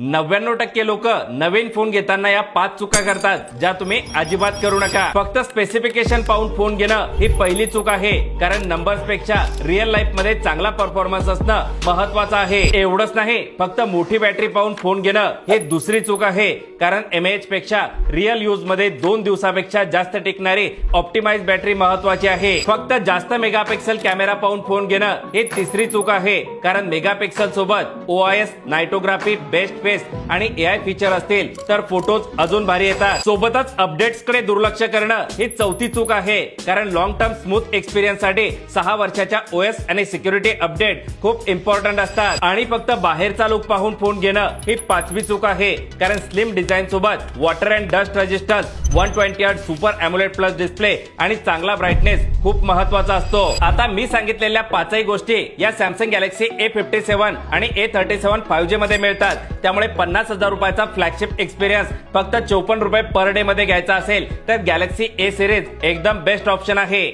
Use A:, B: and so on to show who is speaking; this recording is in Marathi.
A: 99% लोक नवीन फोन घेताना या 5 चुका करतात ज्या तुम्ही अजिबात करू नका। फक्त स्पेसिफिकेशन पाहून फोन घेणं ही पहिली चूक आहे, कारण नंबर्स पेक्षा रिअल लाईफ मध्ये चांगला परफॉर्मन्स असणं महत्वाचं आहे। एवढंच नाही, फक्त मोठी बॅटरी पाहून फोन घेणं हे दुसरी चूक आहे, कारण एमएएच पेक्षा रिअल यूज मध्ये 2 दिवसापेक्षा जास्त टिकणारी ऑप्टिमाइज बॅटरी महत्वाची आहे। फक्त जास्त मेगापिक्सल कॅमेरा पाहून फोन घेणं हे तिसरी चूक आहे, कारण मेगापिक्सल सोबत ओआयएस, नायटोग्राफी, बेस्ट फेस आणि एआय फीचर असतील तर फोटोज अजून भारी येतात। सोबतच अपडेट्स कडे दुर्लक्ष करणं ही चौथी चूक आहे, कारण लॉंग टर्म स्मूथ एक्सपिरियन्स साठी 6 वर्षाच्या ओएस आणि सिक्युरिटी अपडेट खूप इम्पॉर्टंट असतात। आणि फक्त बाहेरचा लुक पाहून फोन घेणं ही 5वी चूक आहे, कारण स्लिम डिझाईन सोबत water and dust resistance, 120 hertz super AMOLED plus display आणि चांगला ब्राईटनेस खूप महत्वाचा असतो। आता मी सांगितलेल्या 5ही गोष्टी या सॅमसंग गॅलेक्सी A57 आणि A37 5G मध्ये मिळतात। त्यामुळे 50,000 रुपयाचा फ्लॅगशिप एक्सपिरियन्स फक्त 54 रुपये पर डे मध्ये घ्यायचा असेल तर गॅलेक्सी A सिरीज एकदम बेस्ट ऑप्शन आहे।